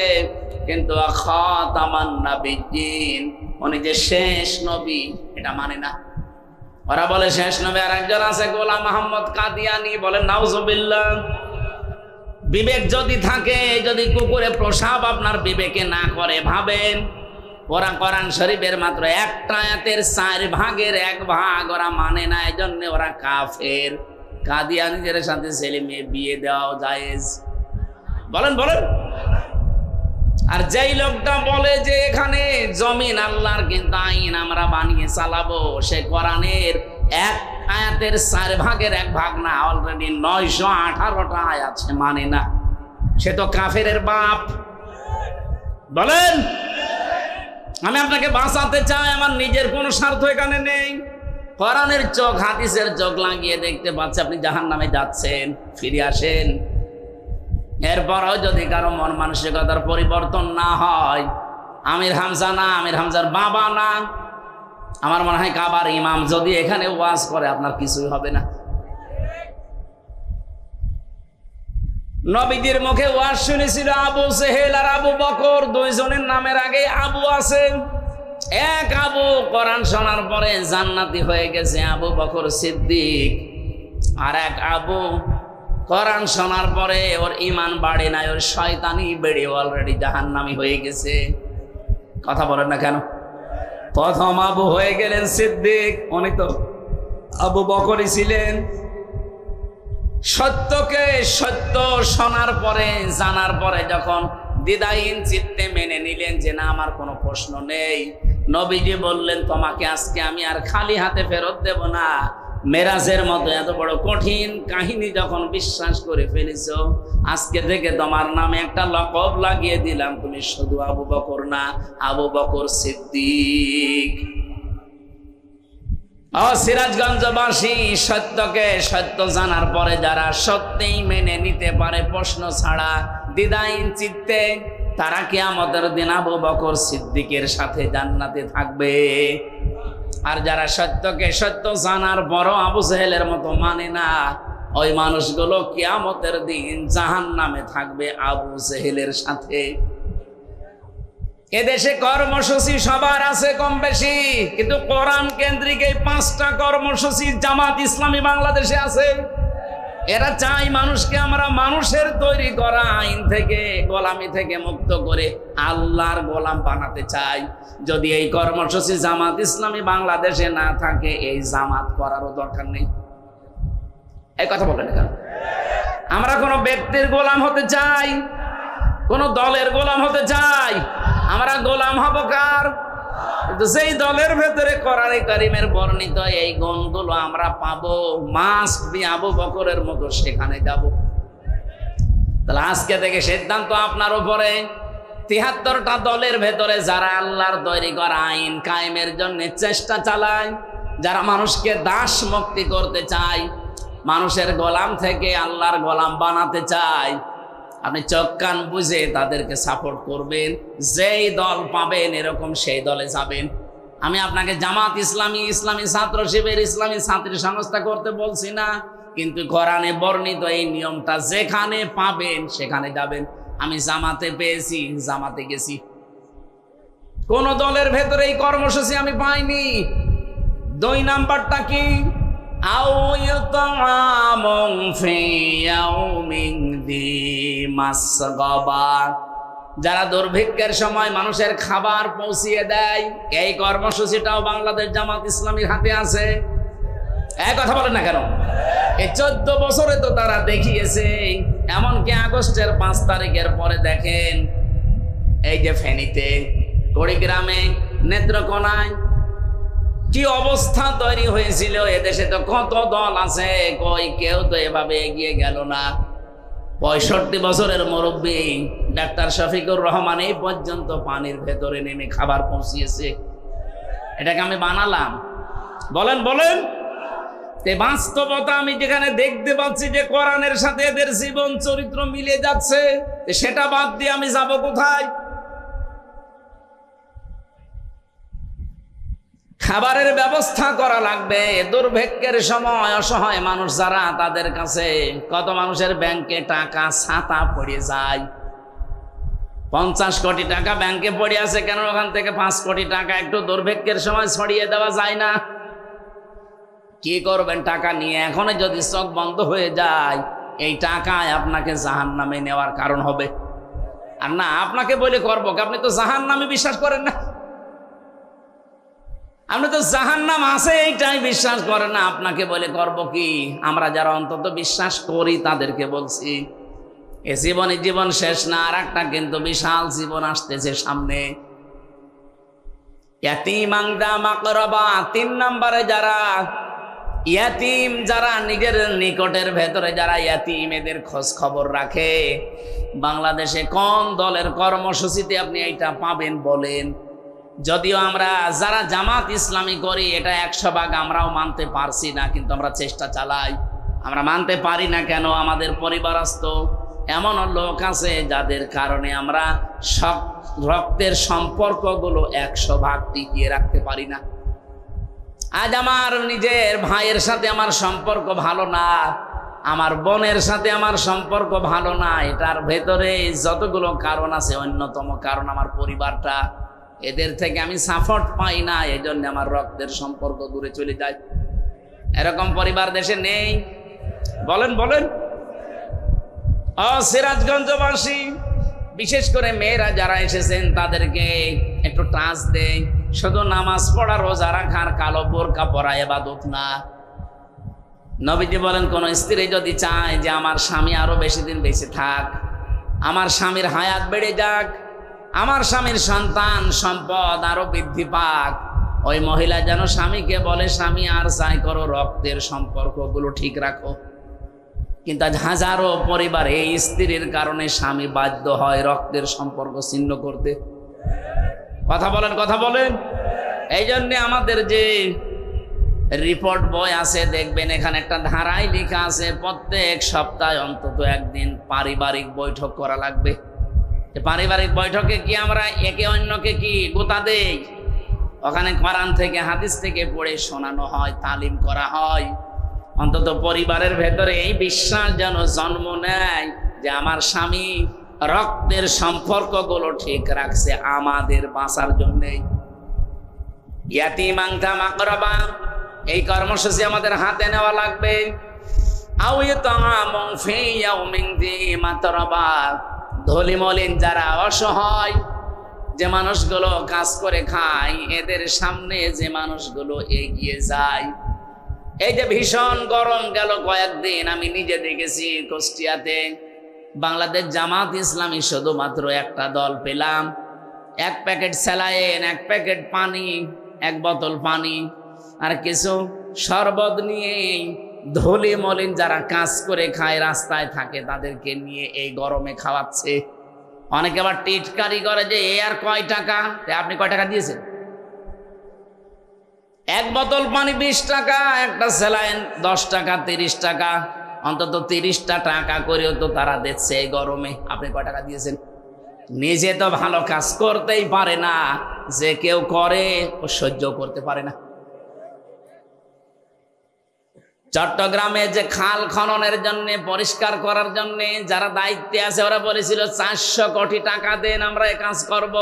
কিন্তু খাতামান নাবিয়্যিন উনি যে শেষ নবী এটা মানে না। ওরা বলে শেষ নবী আর একজন আছে, গোলাম মোহাম্মদ কাদিয়ানী। বলে নাউজুবিল্লাহ। বিবেক যদি থাকে, যদি কুকুরে প্রসাব আপনার বিবেকে না করে, ভাবেন ওরা কোরআন শরীফের মাত্র একটা আয়াতের ৪ ভাগের ১ ভাগ ওরা মানে না, এজন্য ওরা কাফের। কাদিয়ানীদের সাথে ছেলে মেয়ে বিয়ে দেওয়াও জায়েজ। বলেন বলেন। আর যেই লোকটা বলে যে এখানে জমিন আল্লাহর, কিন্তু আইন আমরা বানিয়ে চালাবো, সে কোরআনের এক আয়াতের ৪ ভাগের ১ ভাগ না, অলরেডি ৯১৮টা আয়াত সে মানে না, সে তো কাফেরের বাপ। বলেন, আমি আপনাকে বাঁচাতে চাই, আমার নিজের কোনো স্বার্থ এখানে নেই। কোরআনের চোখ হাদিসের চোখ লাগিয়ে দেখতে পাচ্ছে আপনি জাহান্নামে যাচ্ছেন, ফিরে আসেন। এরপরও যদি কারো মন মানসিকতার পরিবর্তন না হয়, আমির হামজা না, আমির হামজার বাবা না, আমার মনে হয় কাবার ইমাম যদি এখানে ওয়াজ করে আপনার কিছুই হবে না। নবীদের মুখে ওয়াজ শুনেছিল আবু সেহেল আর আবু বকর, দুইজনের নামের আগে আবু আছে। এক আবু কোরআন শোনার পরে জান্নাতি হয়ে গেছে, আবু বকর সিদ্দিক। আর এক আবু কোরআন শোনার পরে ওর ঈমান বাড়ে নাই, ওর শয়তানি বেড়ে অলরেডি জাহান্নামী হয়ে গেছে। কথা বলেন না কেন? প্রথম আবু হয়ে গেলেন সিদ্দিক, উনি তো আবু বকরই ছিলেন। সত্যকে সত্য শোনার পরে, জানার পরে যখন দ্বিধাহীন চিত্তে মেনে নিলেন যে না আমার কোনো প্রশ্ন নেই, নবীজি বললেন তোমাকে আজকে আমি আর খালি হাতে ফেরত দেব না। মেরাজের মতো এত বড় কঠিন কাহিনী যখন বিশ্বাস করে ফেলেছো, আজকে থেকে তোমার নামে একটা লকব লাগিয়ে দিলাম, তুমি শুধু আবু বকর না, আবু বকর সিদ্দিক। সিরাজগঞ্জবাসী, সত্যকে সত্য জানার পরে যারা সত্যিই মেনে নিতে পারে প্রশ্ন ছাড়া, দ্বিধাহীন চিত্তে, তারা কিয়ামতের দিন আবু বকর সিদ্দিকের সাথে জান্নাতে থাকবে। আর যারা সত্যকে সত্য জানার পরও আবু জেহেলের মতো মানে না, ওই মানুষগুলো কিয়ামতের দিন জাহান্নামে থাকবে আবু জেহেলের সাথে। এদেশে কর্মসূচি সবার আছে কম বেশি, কিন্তু কোরআন কেন্দ্রিক এই 5টা কর্মসূচি জামাত ইসলামী বাংলাদেশে আছে। এরা চাই মানুষকে আমরা মানুষের তৈরি করা আইন থেকে, গোলামি থেকে মুক্ত করে আল্লাহর গোলাম বানাতে চাই। যদি এই কর্মসূচি জামাত ইসলামী বাংলাদেশে না থাকে, এই জামাত করারও দরকার নেই। এই কথা বলেন কেন? আমরা কোনো ব্যক্তির গোলাম হতে চাই, কোন দলের গোলাম হতে চাই, আমরা গোলাম হব কার? যেই দলের ভেতরে কোরআনে কারিমের বর্ণিত এই গুণগুলো আমরা পাবো, মাস্ট বি আবু বকরের মতো সেখানে যাব। তাহলে আজকে থেকে সিদ্ধান্ত আপনার উপরে। ৭৩টা দলের ভেতরে যারা আল্লাহর তৈরি করা আইন কায়েমের জন্য চেষ্টা চালায়, যারা মানুষকে দাস মুক্তি করতে চায়, মানুষের গোলাম থেকে আল্লাহর গোলাম বানাতে চায়, আপনি চোখ কান বুঝে তাদেরকে সাপোর্ট করবেন। যেই দল পাবেন এরকম সেই দলে যাবেন। আমি আপনাকে জামাত ইসলামী, ইসলামী ছাত্র শিবির, ইসলামী ছাত্রী সংস্থা করতে বলছি না, কিন্তু কোরআনে বর্ণিত এই নিয়মটা যেখানে পাবেন সেখানে যাবেন। আমি জামাতে পেয়েছি, জামাতে গেছি। কোন দলের ভেতরে এই কর্মসূচি আমি পাইনি। 2 নাম্বারটা কি? আও ইউতামুন ফি ইয়াউমিন যী মাসগাবা, যারা দুর্ভিক্ষের সময় মানুষের খাবার পৌঁছিয়ে দেয়, এই কর্মসূচিটাও বাংলাদেশ জামাত ইসলামীর হাতে আছে। এক কথা বলেন না কেন? এই 14 বছরে তো তারা দেখিয়েছে। এমনকি আগস্টের 5 তারিখের পরে দেখেন, এই যে ফেনীতে, কুড়িগ্রামে, নেত্রকোনায় কি অবস্থা তৈরি হয়েছিল। এদেশে তো কত দল আছে, কই কেউ তো এভাবে এগিয়ে গেল না। 65 বছরের মুরব্বী ডাক্তার শফিকুর রহমান এই পর্যন্ত পানির ভেতরে নেমে খাবার পৌঁছিয়েছে। এটাকে আমি বানালাম? বলেন বলেন। বাস্তবতা আমি যেখানে দেখতে পাচ্ছি যে কোরআনের সাথে এদের জীবন চরিত্র মিলে যাচ্ছে, সেটা বাদ দিয়ে আমি যাব কোথায়? খাবারের ব্যবস্থা করা লাগবে। দুর্ভিক্ষের সময় অসহায় মানুষ যারা, তাদের কাছে কত মানুষের ব্যাংকে টাকা ছাতা পড়ে যায়। 50 কোটি টাকা ব্যাংকে পড়ে আছে, কেন ওখান থেকে 5 কোটি টাকা একটু দুর্ভিক্ষের সময় ছড়িয়ে দেওয়া যায় না? কি করবেন টাকা নিয়ে? এখনো যদি চোখ বন্ধ হয়ে যায়, এই টাকায় আপনাকে জাহান্নামে নেওয়ার কারণ হবে। আর না, আপনাকে বলে করবো, আপনি তো জাহান্নামে বিশ্বাস করেন না, আপনি তো জাহান্নাম আছে এইটাই বিশ্বাস করেন না। আপনাকে বলে করব কি? আমরা যারা অন্তত বিশ্বাস করি তাদেরকে বলছি, এ জীবনে জীবন শেষ না, আর একটা কিন্তু বিশাল জীবন আসতেছে সামনে। ইয়াতীমান দা মাকরাবা, 3 নম্বরে যারা ইয়াতিম, যারা নিজের নিকটের ভেতরে যারা ইয়াতিম, এদের খোঁজ খবর রাখে। বাংলাদেশে কোন দলের কর্মসূচিতে আপনি এইটা পাবেন বলেন? যদিও আমরা যারা জামাত ইসলামী করি এটা 100 ভাগ আমরাও মানতে পারছি না, কিন্তু আমরা চেষ্টা চালাই। আমরা মানতে পারি না কেন? আমাদের পরিবারস্থ এমন লোক আছে যাদের কারণে আমরা সব রক্তের সম্পর্কগুলো 100 ভাগ টিকিয়ে রাখতে পারি না। আজ আমার নিজের ভাইয়ের সাথে আমার সম্পর্ক ভালো না, আমার বোনের সাথে আমার সম্পর্ক ভালো না, এটার ভেতরে যতগুলো কারণ আছে, অন্যতম কারণ আমার পরিবারটা। এদের থেকে আমি সাপোর্ট পাই না, এই জন্য আমার রক্তের সম্পর্ক দূরে চলে যায়। এরকম পরিবার দেশে নেই? বলেন বলেন। সিরাজগঞ্জবাসী, বিশেষ করে মেয়েরা যারা এসেছেন তাদেরকে একটু টাচ দেয়। শুধু নামাজ পড়া, রোজা রাখার, কালো বোরকা পরা ইবাদত না। নবীজি বলেন, কোন স্ত্রী যদি চায় যে আমার স্বামী আরো বেশি দিন বেঁচে থাক, আমার স্বামীর হায়াত বেড়ে যাক, আমার স্বামীর সন্তান সম্পদ আরো বৃদ্ধি পাক, ওই মহিলা যেন স্বামীকে বলে, স্বামী আর চাই করো, রক্তের সম্পর্কগুলো ঠিক রাখো। কিন্তু আজ হাজারো পরিবার এই স্ত্রীর কারণে স্বামী বাধ্য হয় রক্তের সম্পর্ক ছিন্ন করতে। কথা বলেন কথা বলেন। এই জন্য আমাদের যে রিপোর্ট বই আছে, দেখবেন এখানে একটা ধারায় লেখা আছে, প্রত্যেক সপ্তাহে অন্তত একদিন পারিবারিক বৈঠক করা লাগবে। পারিবারিক বৈঠকে কি আমরা একে অন্যকে কি গোতা দেই? ওখানে কোরআন থেকে হাদিস থেকে পড়ে শোনানো হয়, তালিম করা হয়। অন্তত পরিবারের ভেতরে এই বিশ্বাস যেন জন্ম নেয় যে আমার স্বামী রক্তের সম্পর্কগুলো ঠিক রাখছে আমাদের বাঁচার জন্যই। ইয়াতীমান দা মাকরাবা, এই কর্মসূচি আমাদের হাতে নেওয়া লাগবে। আও ইউতামুন ফি ইয়াউমিন যী মাতরাবা, ধনী মলিন যারা অসহায়, যে মানুষগুলো কাজ করে খায়, এদের সামনে যে মানুষগুলো এগিয়ে যায়। এই যে ভীষণ গরম গেল কয়েকদিন, আমি নিজে দেখেছি কুষ্টিয়াতে বাংলাদেশ জামাত ইসলামী শুধুমাত্র একটা দল পেলাম, 1 প্যাকেট স্যালাইন, 1 প্যাকেট পানি, 1 বোতল পানি আর কিছু শরবত নিয়ে ধুলি মলিন যারা কাজ করে খায়, রাস্তায় থাকে, তাদেরকে নিয়ে এই গরমে খাওয়াচ্ছে। অনেকে আবার টিটকারি করে যে এ আর কয় টাকা, আপনি কয় টাকা দিয়েছেন? 1 বোতল পানি 20 টাকা, একটা স্যালাইন 10 টাকা, 30 টাকা, অন্তত 30টা টাকা করেও তো তারা দিচ্ছে এই গরমে। আপনি কয় টাকা দিয়েছেন? নিজে তো ভালো কাজ করতেই পারে না, যে কেউ করে ও সহ্য করতে পারে না। চট্টগ্রামে যে খাল খননের জন্য, পরিষ্কার করার জন্য যারা দায়িত্বে আছে, ওরা বলেছিল 400 কোটি টাকা দেন, আমরা এই কাজ করব।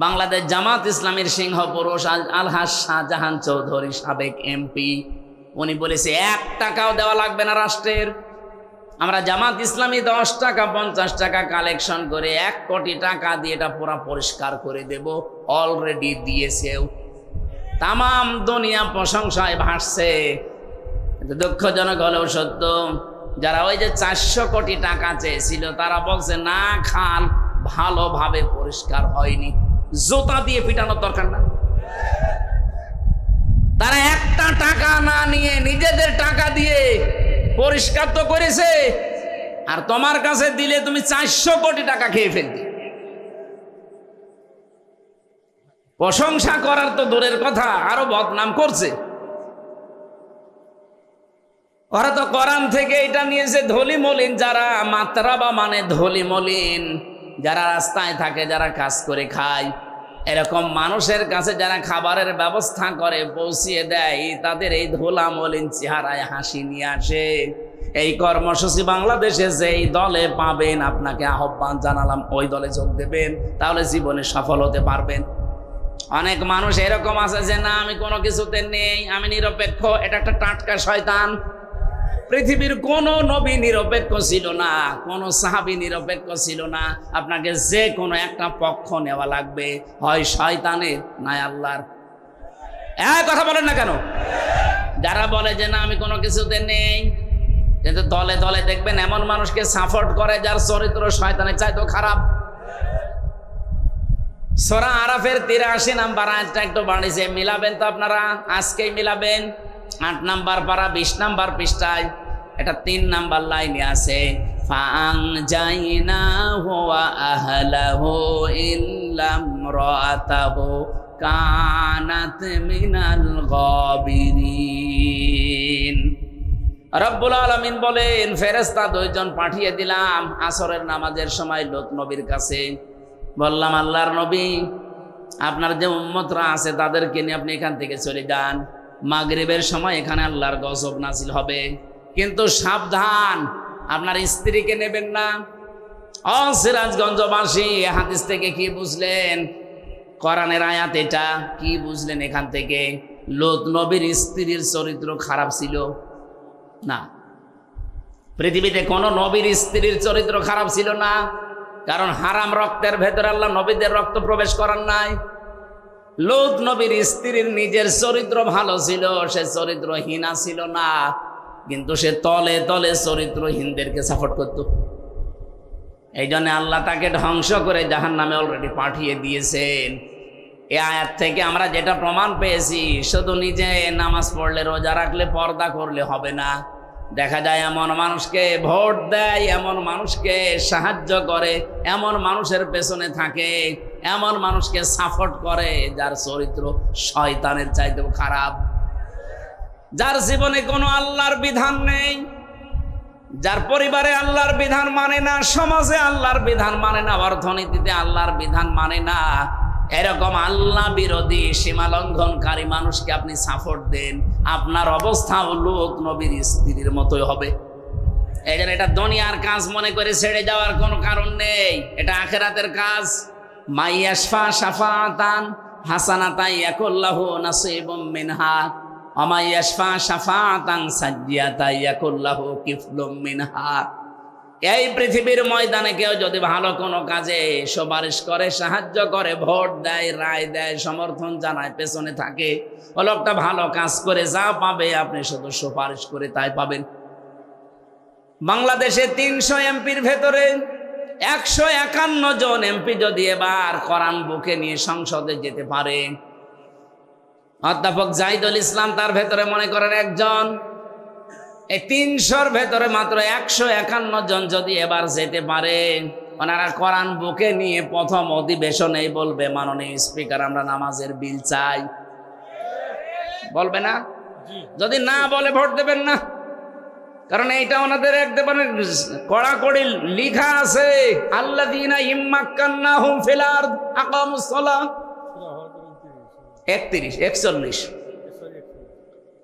বাংলাদেশ জামাত ইসলামীর সিংহ পুরুষ আলহাজ শাহজাহান চৌধুরী, সাবেক এমপি, উনি বলেছে 1 টাকাও দেওয়া লাগবে না রাষ্ট্রের। আমরা জামাত ইসলামী 10 টাকা 50 টাকা কালেকশন করে 1 কোটি টাকা দিয়ে এটা পুরা পরিষ্কার করে দেব, অলরেডি দিয়েছেও। তামাম দুনিয়া প্রশংসায় ভাসছে। দুঃখজনক হলেও সত্য, যারা ওই যে 400 কোটি টাকা চেয়েছিল তারা বলছে না খাল ভালোভাবে পরিষ্কার হয়নি, জুতা দিয়ে পিটানোর দরকার না। তারা একটা টাকা না নিয়ে নিজেদের টাকা দিয়ে পরিষ্কার তো করেছে, আর তোমার কাছে দিলে তুমি 400 কোটি টাকা খেয়ে ফেলতে। প্রশংসা করার তো দূরের কথা, আরো বদনাম করছে। ওরা তো কোরআন থেকে এটা নিয়েছে ধলি মলিন যারা, মাত্রা বা মানে ধলি মলিন যারা রাস্তায় থাকে, যারা কাজ করে খায়, এরকম মানুষের কাছে যারা খাবারের ব্যবস্থা করে পৌঁছিয়ে দেয়, তাদের এই ধোলা মলিন চেহারায় হাসি নিয়ে আসে। এই কর্মসূচি বাংলাদেশে যেই দলে পাবেন, আপনাকে আহ্বান জানালাম ওই দলে যোগ দেবেন, তাহলে জীবনে সফল হতে পারবেন। অনেক মানুষ এরকম আছে যে না আমি কোনো কিছুতে নেই, আমি নিরপেক্ষ, এটা একটা টাটকা শয়তান। পৃথিবীর কোন নবী নিরপেক্ষ ছিল না, কোন সাহাবী নিরপেক্ষ ছিল না। আপনাকে যে কোনো একটা পক্ষ নেওয়া লাগবে, হয় শয়তানের না আল্লাহর। কথা বলেন না কেন? যারা বলে যে না আমি কোনো কিছুতে নেই, কিন্তু দলে দলে দেখবেন এমন মানুষকে সাপোর্ট করে যার চরিত্র শয়তানের চাইতেও খারাপ। সূরা আরাফের 83 নাম্বার আয়াতটা একটু বাড়িছে, মিলাবেন তো আপনারা? আজকেই মিলাবেন। 8 নাম্বার পারা 20 নাম্বার পৃষ্ঠায় এটা 3 নাম্বার লাইনে আছে, ফাআনজাইনাহু ওয়া আহলাহু ইল্লা ইমরাতাহু কানাত মিনাল গাবিরিন। রব্বুল আলামিন বলেন ফেরেশতা 2 জন পাঠিয়ে দিলাম আসরের নামাজের সময় লূত নবীর কাছে। বললাম আল্লাহর নবী, আপনার যে উম্মতরা আছে তাদেরকে নিয়ে আপনি এখান থেকে চলে যান, মাগরিবের সময় এখানে আল্লাহর গজব নাজিল হবে, কিন্তু সাবধান আপনার স্ত্রীকে নেবেন না। ও সিরাজগঞ্জবাসী, হাদিস থেকে কি বুঝলেন? কোরআনের আয়াত এটা, কি বুঝলেন এখান থেকে? লূত নবীর স্ত্রীর চরিত্র খারাপ ছিল না। পৃথিবীতে কোন নবীর স্ত্রীর চরিত্র খারাপ ছিল না, কারণ হারাম রক্তের ভেতরে আল্লাহ নবীদের রক্ত প্রবেশ করার নাই। লূত নবীর স্ত্রীর নিজের চরিত্র ভালো ছিল, সে চরিত্রহীনা ছিল না, কিন্তু সে তলে তলে চরিত্রহীনদেরকে সাপোর্ট করত। এই জন্য আল্লাহ তাকে ধ্বংস করে জাহান্নামে অলরেডি পাঠিয়ে দিয়েছেন। এই আয়াত থেকে আমরা যেটা প্রমাণ পেয়েছি, শুধু নিজে নামাজ পড়লে রোজা রাখলে পর্দা করলে হবে না। দেখা যায় এমন মানুষকে ভোট দেয়, এমন মানুষকে সাহায্য করে, এমন মানুষের পেছনে থাকে, এমন মানুষকে সাপোর্ট করে যার চরিত্র শয়তানের চাইতেও খারাপ, যার জীবনে কোনো আল্লাহর বিধান নেই, যার পরিবারে আল্লাহর বিধান মানে না, সমাজে আল্লাহর বিধান মানে না, অর্থনীতিতে আল্লাহর বিধান মানে না। এরকম আল্লাহ বিরোধী সীমা লঙ্ঘনকারী মানুষকে আপনি সাপোর্ট দেন, আপনার অবস্থা লূত নবীর স্ত্রীর মতোই হবে। এই জন্য এটা দুনিয়ার কাজ মনে করে ছেড়ে যাওয়ার কোনো কারণ নেই, এটা আখিরাতের কাজ। মাইয়াশফা শাফাতান হাসানাতান ইয়াকুল্লাহু নাসিবুম মিনহা ওয়া মাইয়াশফা শাফাতান সাজ্জিয়াতান ইয়াকুল্লাহু কিফলুম মিনহা। এই পৃথিবীর ময়দানে কেউ যদি ভালো কোনো কাজে সুপারিশ করে, সাহায্য করে, ভোট দেয়, রায় দেয়, সমর্থন জানায়, পেছনে থাকে, ও লোকটা ভালো কাজ করে যা পাবে আপনি শুধু সুপারিশ করে তাই পাবেন। বাংলাদেশে 300 এমপির ভেতরে 151 জন এমপি যদি এবার কোরআন বুকে নিয়ে সংসদে যেতে পারে, অধ্যাপক জাহিদুল ইসলাম তার ভেতরে মনে করেন একজন, এই 300-র ভেতরে মাত্র 151 জন যদি এবার যেতে পারে, ওনারা কোরআন বুকে নিয়ে প্রথম অধিবেশনেই বলবে মাননীয় স্পিকার আমরা নামাজের বিল চাই। বলবে না? যদি না বলে ভোট দেবেন না, কারণ এইটা ওনাদের একদম কড়াকড়ি লিখা আছে, আল্লাযীনা ইম্মাক্কান্নাহুম ফিল আরদ আকামুস সালাহ 41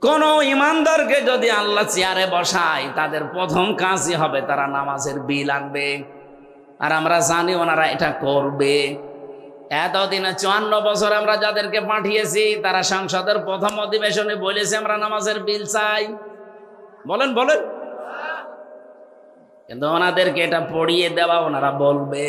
কোন ইমানদারকে যদি আল্লাহ চেয়ারে বসায়, তাদের প্রথম কাজই হবে তারা নামাজের বিল আনবে। আর আমরা জানি ওনারা এটা করবে। এতদিনে 54 বছর আমরা যাদেরকে পাঠিয়েছি তারা সংসদের প্রথম অধিবেশনে বলেছে আমরা নামাজের বিল চাই। বলেন বলেন, কিন্তু ওনাদেরকে এটা পড়িয়ে দেওয়া ওনারা বলবে।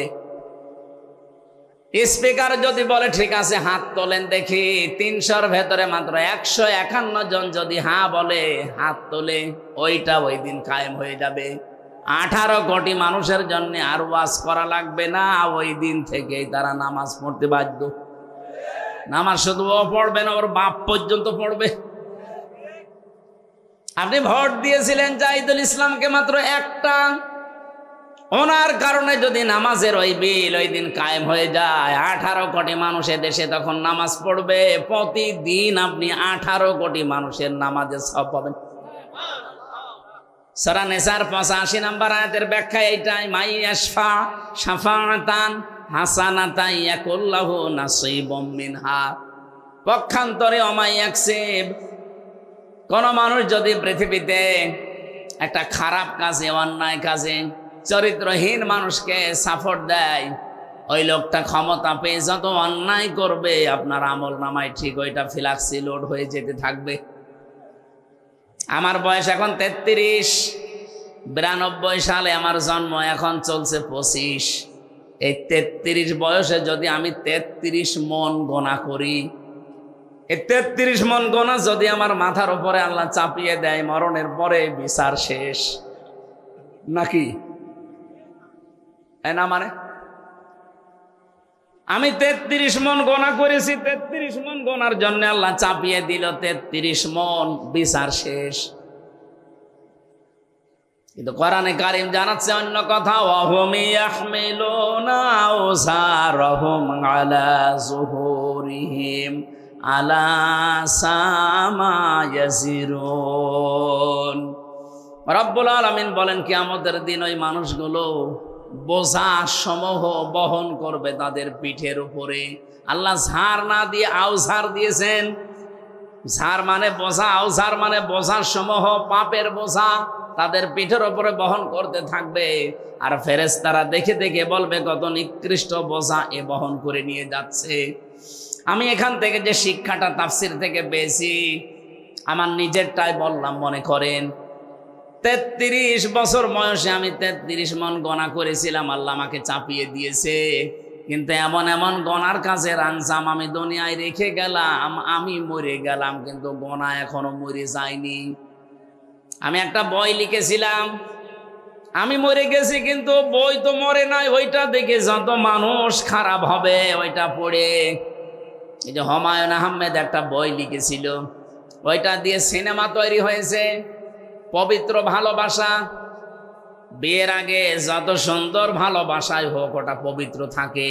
স্পিকার যদি বলে ঠিক আছে হাত তোলেন দেখি, 300-র ভেতরে মাত্র 151 জন যদি হ্যাঁ বলে, হাত তোলে, ওইটা ওই দিন কায়েম হয়ে যাবে। 18 কোটি মানুষের জন্য আর ওয়াজ করা লাগবে না, ওই দিন থেকেই তারা নামাজ পড়তে বাধ্য। নামাজ শুধু ও পড়বে না, ওর বাপ পর্যন্ত পড়বে। আপনি ভোট দিয়েছিলেন জাহিদুল ইসলামকে মাত্র একটা, ওনার কারণে যদি নামাজের ওই বিল ওই দিন কায়েম হয়ে যায়, 18 কোটি মানুষ দেশে তখন নামাজ পড়বে। প্রতিদিন আপনি 18 কোটি মানুষের নামাজে সওয়াব পাবেন। সূরা নিসার 85 নম্বর আয়াতের ব্যাখ্যা এইটাই, মাই ইয়াশফা শাফাআতান হাসানাতান ইয়াকুল্লাহু নাসীবুম মিনহা। পক্ষান্তরে ওমাই ইয়াকসিব, কোন মানুষ যদি পৃথিবীতে একটা খারাপ কাজে, অন্যায় কাজে, চরিত্রহীন মানুষকে সাপোর্ট দেয়, ওই লোকটা ক্ষমতা পেয়ে যত অন্যায় করবে আপনার আমল নামায় ঠিক ওইটা ফ্লাক্সি লোড হয়ে যেতে থাকবে। আমার বয়স এখন 33, 92 সালে আমার জন্ম, এখন চলছে 25। এই 33 বয়সে যদি আমি 33 মন গোনা করি, এই 33 মন গোনা যদি আমার মাথার উপরে আল্লাহ চাপিয়ে দেয়, মরণের পরে বিচার শেষ নাকি? না মানে আমি 33 মন গোনা করেছি, 33 মন গোনার জন্য আল্লাহ চাপিয়ে দিল 33 মন, বিচার শেষ। কিন্তু কোরআনে কারীম জানাচ্ছে অন্য কথা, ওয়াহুম ইয়াহমিলুনা আওযারহুম আলা যুহুরিহিম আলা সামা ইয়াজিরুন। রব্বুল আলামিন বলেন কিয়ামতের দিন ওই মানুষগুলো বোঝা সমূহ বহন করবে তাদের পিঠের উপরে। আল্লাহ ঝাড় না দিয়ে আওঝার দিয়েছেন। ঝাড় মানে বোঝা, আওঝার মানে বোঝার সমূহ, পাপের বোঝা তাদের পিঠের উপরে বহন করতে থাকবে। আর ফেরেশতারা দেখে দেখে বলবে কত নিকৃষ্ট বোঝা এ বহন করে নিয়ে যাচ্ছে। আমি এখান থেকে যে শিক্ষাটা তাফসির থেকে পেয়েছি, আমার নিজেরটাই বললাম। মনে করেন 33 বছর বয়সে আমি 33 মন গোনা করেছিলাম, আল্লাহ আমাকে চাপিয়ে দিয়েছে। কিন্তু এমন এমন গোনার কাজের আঞ্জাম আমি দুনিয়ায় রেখে গেলাম, আমি মরে গেলাম কিন্তু গোনা এখনো মরে যায়নি। আমি একটা বই লিখেছিলাম, আমি মরে গেছি কিন্তু বই তো মরে নাই। ওইটা দেখে যত মানুষ খারাপ হবে ওইটা পড়ে। এই যে হুমায়ুন আহমেদ একটা বই লিখেছিল, ওইটা দিয়ে সিনেমা তৈরি হয়েছে, পবিত্র ভালোবাসা। বিয়ের আগে যত সুন্দর ভালোবাসাই হোক ওটা পবিত্র থাকে,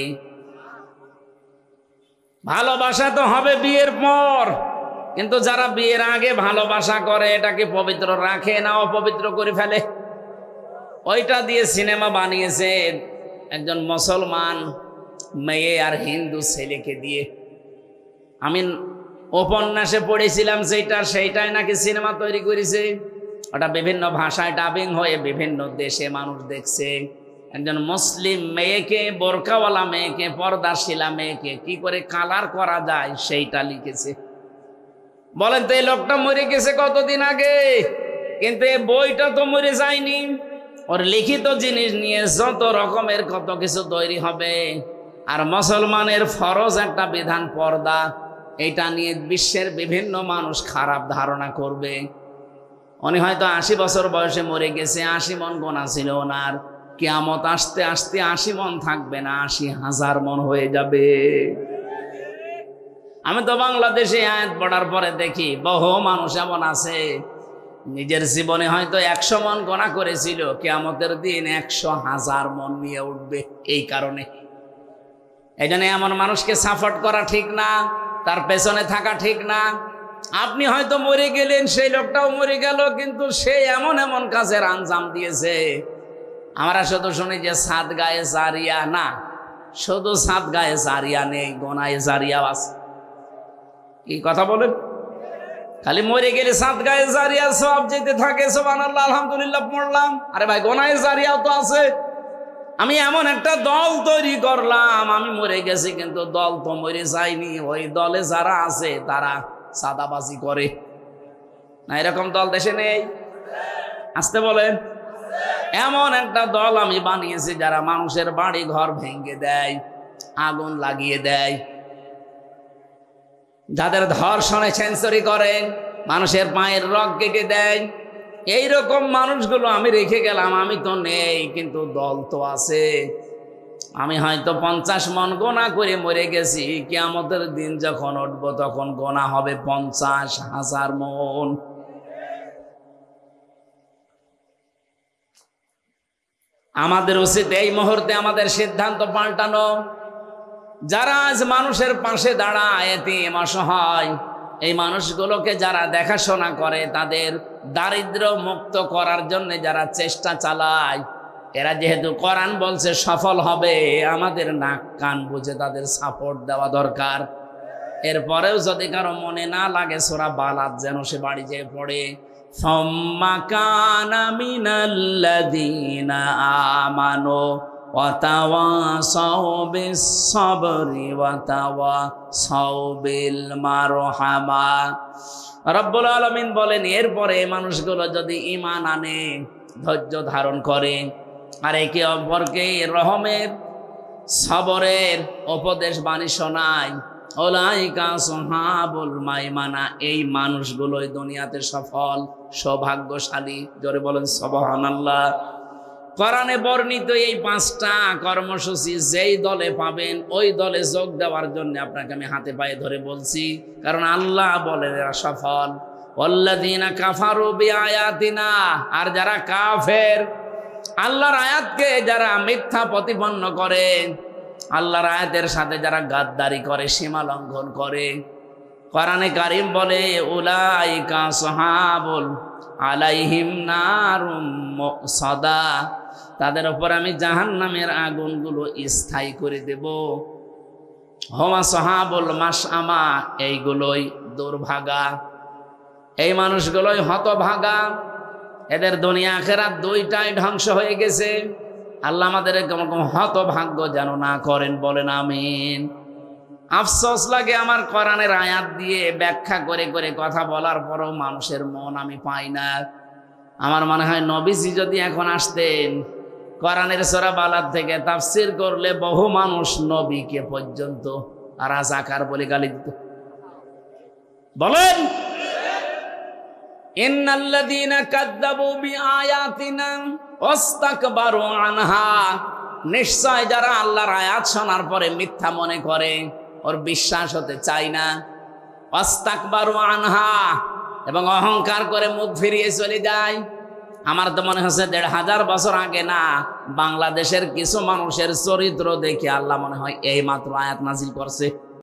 ভালোবাসা তো হবে বিয়ের পর। কিন্তু যারা বিয়ের আগে ভালোবাসা করে এটাকে পবিত্র রাখে না, অপবিত্র করে ফেলে। ওইটা দিয়ে সিনেমা বানিয়েছে একজন মুসলমান মেয়ে আর হিন্দু ছেলেকে দিয়ে। আমি উপন্যাসে পড়েছিলাম সেইটাই নাকি সিনেমা তৈরি করেছে। ওটা বিভিন্ন ভাষায় ডাবিং হয়ে বিভিন্ন দেশে মানুষ দেখছে। একজন মুসলিম মেয়েকে, বোরকাওয়ালা মেয়েকে, পর্দাশীলা মেয়েকে কি করে কালার করা যায় সেইটা লিখেছে। বলেন তো এই লোকটা মরে গেছে কতদিন আগে, কিন্তু এই বইটা তো মরে যায়নি। ওর লিখিত জিনিস নিয়ে যত রকমের কত কিছু তৈরি হবে। আর মুসলমানের ফরজ একটা বিধান পর্দা, এটা নিয়ে বিশ্বের বিভিন্ন মানুষ খারাপ ধারণা করবে। উনি হয়তো 80 বছর বয়সে মরে গেছে, 80 মন গোনা ছিল ওনার। কিয়ামত আসতে আসতে 80 মন থাকবে না, 80,000 মন হয়ে যাবে। আমি তো বাংলাদেশে আয়াত পড়ার পরে দেখি বহু মানুষ এমন আছে নিজের জীবনে হয়তো 100 মন গোনা করেছিল, কিয়ামতের দিন 100,000 মন নিয়ে উঠবে। এই কারণে এই জন্য এমন মানুষকে সাপোর্ট করা ঠিক না, তার পেছনে থাকা ঠিক না। আপনি হয়তো মরে গেলেন, সেই লোকটাও মরে গেল, কিন্তু সে এমন এমন কাজের আঞ্জাম দিয়েছে। আমরা শুধু শুনি যে সাদগায়ে জারিয়া, না, শুধু সাদগায়ে জারিয়া নেই, গোনায়ে জারিয়া আছে। কি কথা বলেন? খালি মরে গেলে সাদগায়ে জারিয়া সব যেতে থাকে, সুবহানাল্লাহ আলহামদুলিল্লাহ পড়লাম। আরে ভাই গোনায়ে জারিয়াও তো আছে। আমি এমন একটা দল তৈরি করলাম, আমি মরে গেছি কিন্তু দল তো মরে যায়নি। ওই দলে যারা আছে তারা সাদাবাজি করে না, এরকম দল দেশে নেই? আসতে বলেন। এমন একটা দল আমি বানিয়েছি যারা মানুষের বাড়ি ঘর ভেঙে দেয়, আগুন লাগিয়ে দেয়, যাদের ধর্ষণে সেঞ্চুরি করে, মানুষের পায়ের রগ কেটে দেয়। এইরকম মানুষগুলো আমি রেখে গেলাম। আমি তো নেই কিন্তু দল তো আছে। আমি হয়তো 50 মন গোনা করে মরে গেছি, কিয়ামতের দিন যখন উঠব তখন গোনা হবে 50,000 মন। আমাদের উচিত এই মুহূর্তে আমাদের সিদ্ধান্ত পাল্টানো। যারা আজ মানুষের পাশে দাঁড়ায়, এতিম অসহায়, এই মানুষগুলোকে যারা দেখাশোনা করে, তাদের দারিদ্র মুক্ত করার জন্য যারা চেষ্টা চালায়, এরা যেহেতু কোরআন বলছে সফল হবে, আমাদের নাক কান বুঝে তাদের সাপোর্ট দেওয়া দরকার। এরপরেও যদি কারো মনে না লাগে সূরা বালাদ যেন সে বাড়ি যেয়ে পড়ে, সুম্মা কানা মিনাল্লাযীনা আমানু ওয়া তাওয়াসাউ বিস-সাবরি ওয়া তাওয়াসাউ বিল মারহামা। রব্বুল আলামিন বলেন, এরপরে মানুষগুলো যদি ঈমান আনে, ধৈর্য ধারণ করে, আর একে অপরকে রহমের সবরের উপদেশ বাণী শোনায়, উলাইকা আসহাবুল মাইমানা, এই মানুষগুলোই দুনিয়াতে সফল সৌভাগ্যশালী। জোরে বলেন সুবহানাল্লাহ। কোরআনে বর্ণিত এই 5টা কর্মসূচি যেই দলে পাবেন, ওই দলে যোগ দেওয়ার জন্য আপনাকে আমি হাতে পায়ে ধরে বলছি, কারণ আল্লাহ বলেন এরা সফল। ওয়াল্লাযীনা কাফারু বিআয়াতিনা, আর যারা কাফের, আল্লাহর আয়াতকে যারা মিথ্যা প্রতিপন্ন করে, আল্লাহর আয়াতের সাথে যারা গাদ্দারি করে, সীমা লঙ্ঘন করে, কোরআনে কারীম বলে উলাইকা আসহাবুল আলাইহিম নারুম মুসাদা, তাদের উপর আমি জাহান্নামের আগুনগুলো স্থায়ী করে দেব। হুম আসহাবুল মাশআমা, এইগুলোই দুর্ভাগা, এই মানুষগুলোই হতভাগা, এদের দুনিয়া আখিরাত দুইটাই ধ্বংস হয়ে গেছে। আল্লাহ আমাদের এরকম হতভাগ্য যেন না করেন, বলেন আমিন। আফসোস লাগে আমার কোরআনের আয়াত দিয়ে ব্যাখ্যা করে করে কথা বলার পরও মানুষের মন আমি পাই না। আমার মনে হয় নবীজি যদি এখন আসতেন, কোরআনের সূরা বালাদ থেকে তাফসীর করলে বহু মানুষ নবীকে পর্যন্ত রাজাকার বলে গালি দিত। বলেন, ইন্নাল্লাযীনা কাযযাবু বিআয়াতিনা ওয়াস্তাকবারু আনহা, নিশ্চয় যারা আল্লাহর আয়াত শোনার পরে মিথ্যা মনে করে, ওর বিশ্বাস হতে চায় না, ওয়াস্তাকবারু আনহা, এবং অহংকার করে মুখ ফিরিয়ে চলে যায়। আমার তো মনে হচ্ছে ১৫০০ বছর আগে না, বাংলাদেশের কিছু মানুষের চরিত্র দেখে আল্লাহ মনে হয় এই মাত্র আয়াত নাজিল করছে।